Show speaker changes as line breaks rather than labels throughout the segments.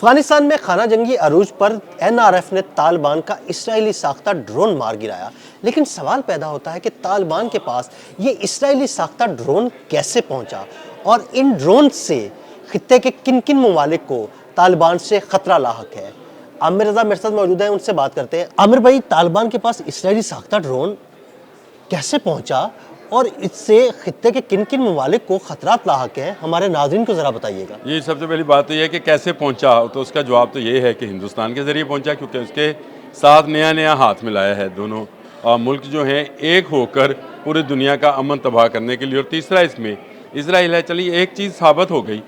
افغانستان میں خانہ جنگی عروج پر این آر ایف نے طالبان کا اسرائیلی ساختہ ڈرون مار گرایا، لیکن سوال پیدا ہوتا ہے کہ طالبان کے پاس یہ اسرائیلی ساختہ ڈرون کیسے پہنچا اور ان ڈرون سے خطے کے کن کن ممالک کو طالبان سے خطرہ لاحق ہے۔ عامر رضا میرے ساتھ موجود ہیں، ان سے بات کرتے ہیں۔ عامر بھائی، طالبان کے پاس اسرائیلی ساختہ ڈرون کیسے پہنچا اور اس سے خطے کے کن کن ممالک کو خطرات لاحق ہیں، ہمارے ناظرین کو ذرا بتائیے گا۔
یہ سب سے پہلی بات تو یہ ہے کہ کیسے پہنچا، تو اس کا جواب تو یہ ہے کہ ہندوستان کے ذریعے پہنچا، کیونکہ اس کے ساتھ نیا ہاتھ ملایا ہے دونوں ملک جو ہیں ایک ہو کر پوری دنیا کا امن تباہ کرنے کے لیے، اور تیسرا اس میں اسرائیل ہے۔ چلیے ایک چیز ثابت ہو گئی،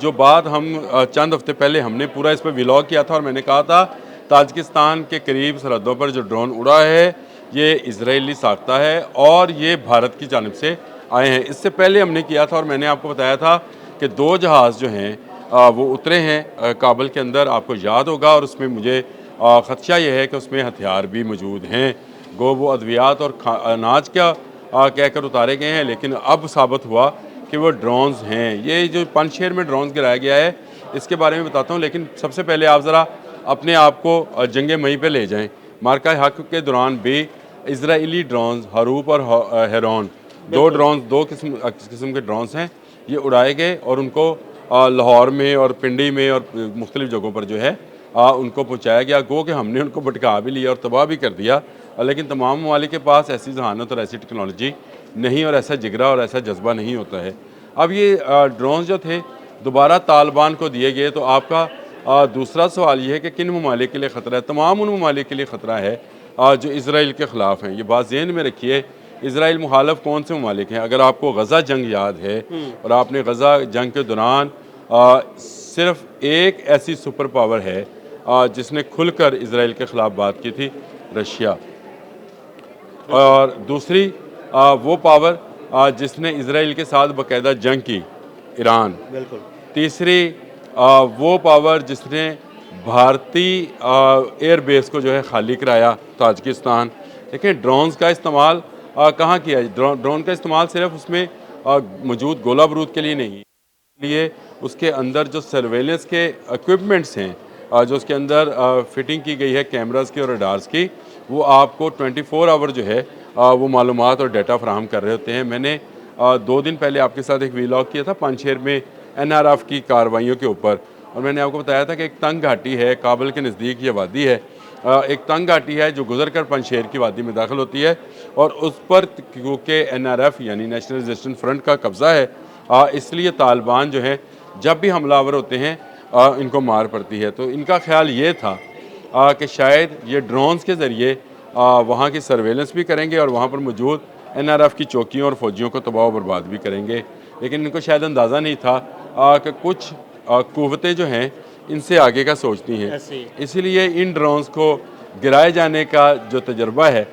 جو بات ہم چند ہفتے پہلے ہم نے پورا اس پہ ولاگ کیا تھا، اور میں نے کہا تھا تاجکستان کے قریب سرحدوں پر جو ڈرون اڑا ہے یہ اسرائیلی ساختہ ہے اور یہ بھارت کی جانب سے آئے ہیں۔ اس سے پہلے ہم نے کیا تھا اور میں نے آپ کو بتایا تھا کہ 2 جہاز جو ہیں وہ اترے ہیں کابل کے اندر، آپ کو یاد ہوگا، اور اس میں مجھے خدشہ یہ ہے کہ اس میں ہتھیار بھی موجود ہیں، گو وہ ادویات اور اناج کا کہہ کر اتارے گئے ہیں، لیکن اب ثابت ہوا کہ وہ ڈرونز ہیں۔ یہ جو پنجشیر میں ڈرونز گرایا گیا ہے اس کے بارے میں بتاتا ہوں، لیکن سب سے پہلے آپ ذرا اپنے آپ کو جنگ مئی پہ لے جائیں۔ مارکہ حق کے دوران بھی اسرائیلی ڈرونز حروف اور ہیرون، 2 ڈرونز، 2 قسم کے ڈرونز ہیں، یہ اڑائے گئے اور ان کو لاہور میں اور پنڈی میں اور مختلف جگہوں پر جو ہے ان کو پہنچایا گیا۔ گو کہ ہم نے ان کو بھٹکا بھی لیا اور تباہ بھی کر دیا، لیکن تمام ممالک کے پاس ایسی ذہانت اور ایسی ٹیکنالوجی نہیں اور ایسا جگرا اور ایسا جذبہ نہیں ہوتا ہے۔ اب یہ ڈرونز جو تھے دوبارہ طالبان کو دیے گئے، تو آپ کا دوسرا سوال یہ ہے کہ کن ممالک کے لیے خطرہ ہے؟ تمام ان ممالک کے لیے خطرہ ہے جو اسرائیل کے خلاف ہیں۔ یہ بات ذہن میں رکھیے، اسرائیل مخالف کون سے ممالک ہیں؟ اگر آپ کو غزہ جنگ یاد ہے اور آپ نے غزہ جنگ کے دوران صرف ایک ایسی سپر پاور ہے جس نے کھل کر اسرائیل کے خلاف بات کی تھی، رشیا، اور دوسری وہ پاور جس نے اسرائیل کے ساتھ باقاعدہ جنگ کی، ایران،
بالکل، تیسری
وہ پاور جس نے بھارتی ایئر بیس کو جو ہے خالی کرایا، تاجکستان۔ دیکھیں ڈرونز کا استعمال کہاں کیا ہے؟ ڈرون کا استعمال صرف اس میں موجود گولہ بارود کے لیے نہیں، لیے اس کے اندر جو سرویلنس کے اکوپمنٹس ہیں، جو اس کے اندر فٹنگ کی گئی ہے کیمراز کی اور ریڈارز کی، وہ آپ کو 24 آور جو ہے وہ معلومات اور ڈیٹا فراہم کر رہے ہوتے ہیں۔ میں نے 2 دن پہلے آپ کے ساتھ ایک ویلاگ کیا تھا پنجشیر میں این آر ایف کی کارروائیوں کے اوپر، اور میں نے آپ کو بتایا تھا کہ ایک تنگ گھاٹی ہے، کابل کے نزدیک یہ وادی ہے، ایک تنگ گھاٹی ہے جو گزر کر پنجشیر کی وادی میں داخل ہوتی ہے، اور اس پر کیونکہ این آر ایف یعنی نیشنل ریزسٹنس فرنٹ کا قبضہ ہے، اس لیے طالبان جو ہیں جب بھی حملہ آور ہوتے ہیں ان کو مار پڑتی ہے۔ تو ان کا خیال یہ تھا کہ شاید یہ ڈرونز کے ذریعے وہاں کی سرویلنس بھی کریں گے اور وہاں پر موجود این آر ایف کی چوکیوں اور فوجیوں کو تباہ و برباد بھی کریں گے، لیکن ان کو شاید اندازہ نہیں تھا کہ کچھ قوتیں جو ہیں ان سے آگے کا سوچتی ہیں، اسی لیے ان ڈرونز کو گرائے جانے کا جو تجربہ ہے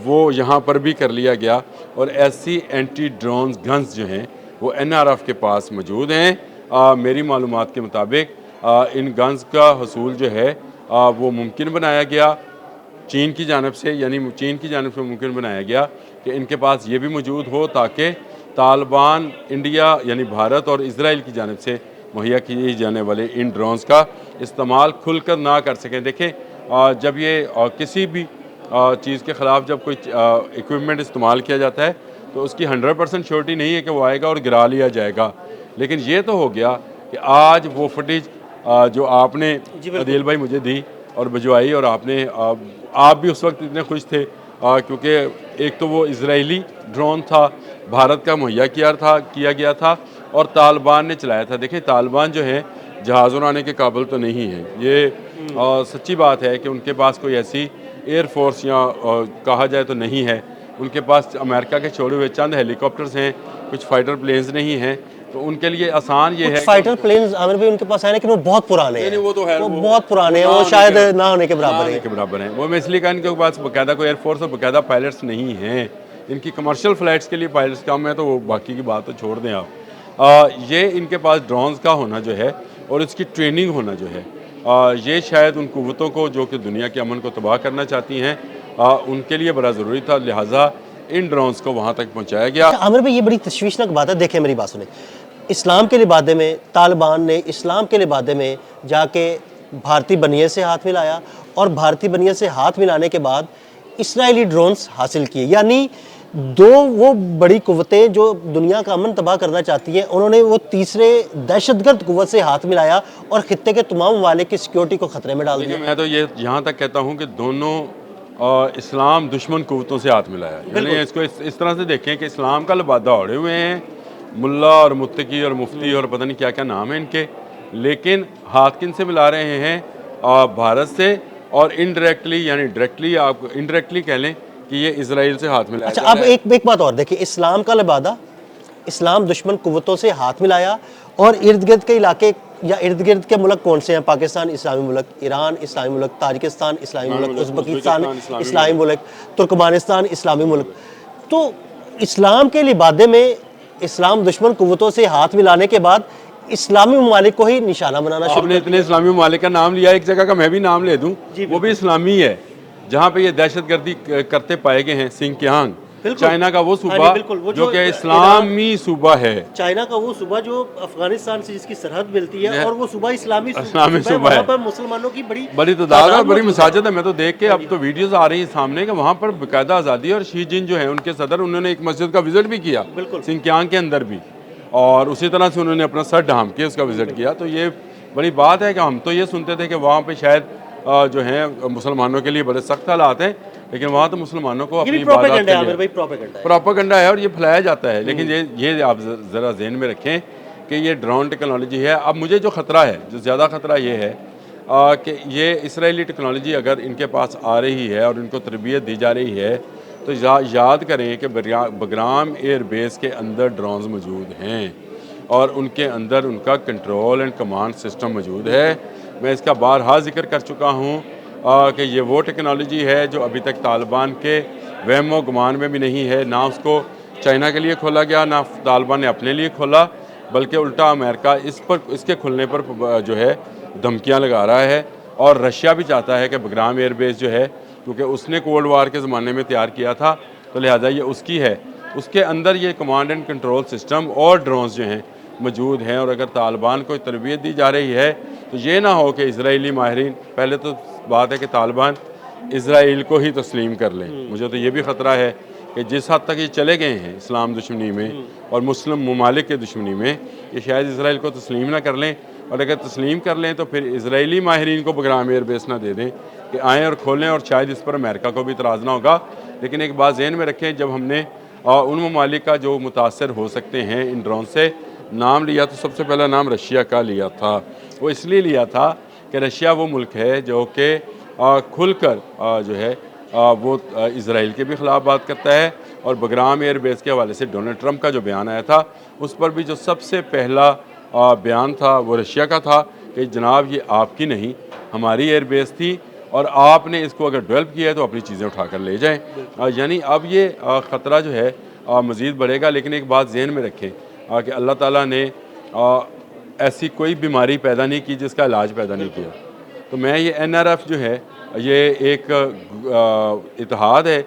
وہ یہاں پر بھی کر لیا گیا، اور ایسی اینٹی ڈرونز گنز جو ہیں وہ این آر ایف کے پاس موجود ہیں۔ میری معلومات کے مطابق ان گنز کا حصول جو ہے وہ ممکن بنایا گیا چین کی جانب سے، یعنی چین کی جانب سے ممکن بنایا گیا کہ ان کے پاس یہ بھی موجود ہو تاکہ طالبان انڈیا یعنی بھارت اور اسرائیل کی جانب سے مہیا کیے جانے والے ان ڈرونز کا استعمال کھل کر نہ کر سکیں۔ دیکھیں جب یہ کسی بھی چیز کے خلاف جب کوئی ایکوپمنٹ استعمال کیا جاتا ہے تو اس کی 100% شیورٹی نہیں ہے کہ وہ آئے گا اور گرا لیا جائے گا، لیکن یہ تو ہو گیا کہ آج وہ فوٹیج جو آپ نے عدیل بھائی مجھے دی اور بھجوائی، اور آپ بھی اس وقت اتنے خوش تھے کیونکہ ایک تو وہ اسرائیلی ڈرون تھا، بھارت کا مہیا کیا گیا تھا اور طالبان نے چلایا تھا۔ دیکھیں طالبان جو ہیں جہاز اڑانے کے قابل تو نہیں ہیں، یہ سچی بات ہے کہ ان کے پاس کوئی ایسی ایئر فورس یا کہا جائے تو نہیں ہے، ان کے پاس امریکہ کے چھوڑے ہوئے چند ہیلی کاپٹرز ہیں، کچھ فائٹر پلینز نہیں ہیں، تو ان کے لیے آسان یہ ہے
فائٹر پلینز عامر بھائی ان کے پاس ہیں لیکن وہ بہت پرانے ہیں،
وہ تو ہے،
وہ بہت پرانے ہیں، وہ شاید نہ ہونے کے برابر ہیں۔
وہ میں اس لیے کہا ان کے پاس باقاعدہ کوئی ایئر فورس اور باقاعدہ پائلٹس نہیں ہیں، ان کی کمرشل فلائٹس کے لیے پائلٹس کم ہیں، تو وہ باقی کی بات تو چھوڑ دیں آپ۔ یہ ان کے پاس ڈرونز کا ہونا جو ہے اور اس کی ٹریننگ ہونا جو ہے، یہ شاید ان قوتوں کو جو کہ دنیا کے امن کو تباہ کرنا چاہتی ہیں ان کے لیے بڑا ضروری تھا، لہٰذا ان ڈرونز کو وہاں تک پہنچایا گیا۔
عامر بھائی یہ بڑی تشویشناک بات ہے، دیکھیں میری بات سنیں، اسلام کے لبادے میں طالبان نے اسلام کے لبادے میں جا کے بھارتی بنیے سے ہاتھ ملایا اور بھارتی بنیے سے ہاتھ ملانے کے بعد اسرائیلی ڈرونز حاصل کیے. یعنی دو وہ بڑی قوتیں جو دنیا کا امن تباہ کرنا چاہتی ہیں انہوں نے وہ تیسرے دہشت گرد قوت سے ہاتھ ملایا اور خطے کے تمام ممالک کی سیکیورٹی کو خطرے میں ڈال دیا.
میں تو یہ یہاں تک کہتا ہوں کہ دونوں اسلام دشمن قوتوں سے ہاتھ ملایا. یعنی اس کو اس طرح سے دیکھیں کہ اسلام کا لبادہ اوڑھے ہوئے ہیں ملا اور متقی اور مفتی اور پتہ نہیں کیا کیا نام ہے ان کے, لیکن ہاتھ کن سے ملا رہے ہیں؟ بھارت سے, اور انڈائریکٹلی یعنی ڈائریکٹلی آپ انڈائریکٹلی کہہ لیں کہ یہ اسرائیل سے ہاتھ ملایا.
اچھا اب ایک بات اور دیکھیں, اسلام کا لبادہ اسلام دشمن قوتوں سے ہاتھ ملایا اور ارد گرد کے علاقے یا ارد گرد کے ملک کون سے ہیں؟ پاکستان اسلامی ملک, ایران اسلامی ملک, تاجکستان اسلامی ملک, ازبکستان اسلامی ملک, ترکمانستان اسلامی ملک. تو اسلام کے لبادے میں اسلام دشمن قوتوں سے ہاتھ ملانے کے بعد اسلامی ممالک کو ہی نشانہ بنانا شروع.
آپ نے اتنے اسلامی ممالک کا نام لیا, ایک جگہ کا میں بھی نام لے دوں, وہ بھی اسلامی ہے جہاں پہ یہ دہشت گردی کرتے پائے گئے ہیں. سنکیانگ چائنا کا وہ صوبہ جو کہ اسلامی صوبہ ہے,
چائنا کا وہ صوبہ جو افغانستان سے جس کی سرحد ملتی ہے, اور وہ صوبہ اسلامی
صوبہ ہے.
پر مسلمانوں کی بڑی
تعداد اور بڑی مساجد ہے. میں تو دیکھ کے اب تو ویڈیوز آ رہی ہیں سامنے کہ وہاں پر باقاعدہ آزادی, اور شی جن جو ہیں ان کے صدر, انہوں نے ایک مسجد کا وزٹ بھی کیا سنکیانگ کے اندر بھی, اور اسی طرح سے انہوں نے اپنا سر ڈھانپ کے اس کا وزٹ کیا. تو یہ بڑی بات ہے کہ ہم تو یہ سنتے تھے کہ وہاں پہ شاید جو ہیں مسلمانوں کے لیے بڑے سخت حالات ہیں, لیکن وہاں تو مسلمانوں کو اپنی پروپیگنڈا ہے اور یہ پھیلایا جاتا ہے. لیکن یہ آپ ذرا ذہن میں رکھیں کہ یہ ڈرون ٹیکنالوجی ہے. اب مجھے جو خطرہ ہے, جو زیادہ خطرہ یہ ہے کہ یہ اسرائیلی ٹیکنالوجی اگر ان کے پاس آ رہی ہے اور ان کو تربیت دی جا رہی ہے تو یاد کریں کہ بگرام ایئر بیس کے اندر ڈرونز موجود ہیں اور ان کے اندر ان کا کنٹرول اینڈ کمانڈ سسٹم موجود ہے. میں اس کا بارہا ذکر کر چکا ہوں کہ یہ وہ ٹیکنالوجی ہے جو ابھی تک طالبان کے وہم و گمان میں بھی نہیں ہے. نہ اس کو چائنا کے لیے کھولا گیا, نہ طالبان نے اپنے لیے کھولا, بلکہ الٹا امریکہ اس کے کھلنے پر جو ہے دھمکیاں لگا رہا ہے. اور رشیا بھی چاہتا ہے کہ بگرام ایئر بیس جو ہے, کیونکہ اس نے کولڈ وار کے زمانے میں تیار کیا تھا تو لہٰذا یہ اس کی ہے, اس کے اندر یہ کمانڈ اینڈ کنٹرول سسٹم اور ڈرونز جو ہیں موجود ہیں. اور اگر طالبان کو تربیت دی جا رہی ہے تو یہ نہ ہو کہ اسرائیلی ماہرین, پہلے تو بات ہے کہ طالبان اسرائیل کو ہی تسلیم کر لیں. مجھے تو یہ بھی خطرہ ہے کہ جس حد تک یہ چلے گئے ہیں اسلام دشمنی میں اور مسلم ممالک کے دشمنی میں, کہ شاید اسرائیل کو تسلیم نہ کر لیں, اور اگر تسلیم کر لیں تو پھر اسرائیلی ماہرین کو بگرام ایئر بیس نہ دے دیں کہ آئیں اور کھولیں, اور شاید اس پر امریکہ کو بھی اعتراض نہ ہوگا. لیکن ایک بات ذہن میں رکھیں, جب ہم نے ان ممالک کا جو متاثر ہو سکتے ہیں ان ڈرون سے نام لیا تو سب سے پہلا نام رشیا کا لیا تھا. وہ اس لیے لیا تھا کہ رشیا وہ ملک ہے جو کہ کھل کر جو ہے وہ اسرائیل کے بھی خلاف بات کرتا ہے. اور بگرام ایئر بیس کے حوالے سے ڈونلڈ ٹرمپ کا جو بیان آیا تھا اس پر بھی جو سب سے پہلا بیان تھا وہ رشیا کا تھا کہ جناب یہ آپ کی نہیں ہماری ایئر بیس تھی, اور آپ نے اس کو اگر ڈیولپ کیا ہے تو اپنی چیزیں اٹھا کر لے جائیں. یعنی اب یہ خطرہ جو ہے مزید بڑھے گا. لیکن ایک بات ذہن میں رکھیں کہ اللہ تعالیٰ نے ایسی کوئی بیماری پیدا نہیں کی جس کا علاج پیدا نہیں کیا. تو میں یہ NRF جو ہے یہ ایک اتحاد ہے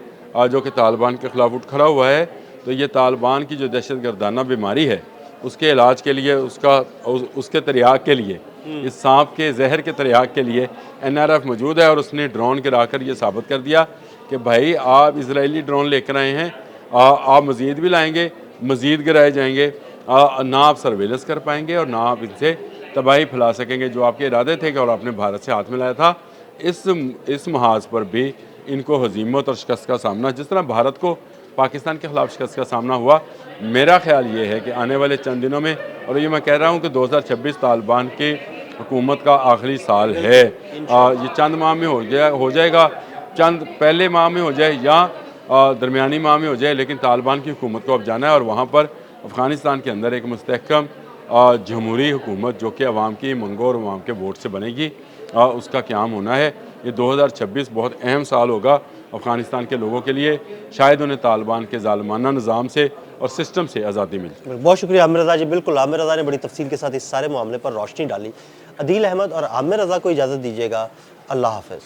جو کہ طالبان کے خلاف اٹھ کھڑا ہوا ہے. تو یہ طالبان کی جو دہشت گردانہ بیماری ہے اس کے علاج کے لیے, اس کے تریاق کے لیے, اس سانپ کے زہر کے تریاق کے لیے NRF موجود ہے. اور اس نے ڈرون گرا کر یہ ثابت کر دیا کہ بھائی آپ اسرائیلی ڈرون لے کر آئے ہیں, آپ مزید بھی لائیں گے, مزید گرائے جائیں گے, نہ آپ سرویلنس کر پائیں گے اور نہ آپ ان سے تباہی پھیلا سکیں گے جو آپ کے ارادے تھے کہ اور آپ نے بھارت سے ہاتھ ملایا تھا. اس محاذ پر بھی ان کو ہزیمت اور شکست کا سامنا, جس طرح بھارت کو پاکستان کے خلاف شکست کا سامنا ہوا, میرا خیال یہ ہے کہ آنے والے چند دنوں میں, اور یہ میں کہہ رہا ہوں کہ 2026 طالبان کی حکومت کا آخری سال ہے, یہ چند ماہ میں ہو جائے گا, چند پہلے ماہ میں ہو جائے یا درمیانی ماہ میں ہو جائے, لیکن طالبان کی حکومت کو اب جانا ہے. اور وہاں پر افغانستان کے اندر ایک مستحکم جمہوری حکومت جو کہ عوام کی منگوں اور عوام کے ووٹ سے بنے گی, اس کا قیام ہونا ہے. یہ 2026 بہت اہم سال ہوگا افغانستان کے لوگوں کے لیے. شاید انہیں طالبان کے ظالمانہ نظام سے اور سسٹم سے آزادی مل جائے.
بہت شکریہ عامر رضا جی. بالکل عامر رضا نے بڑی تفصیل کے ساتھ اس سارے معاملے پر روشنی ڈالی. عدیل احمد اور عامر رضا کو اجازت دیجیے گا. اللہ حافظ.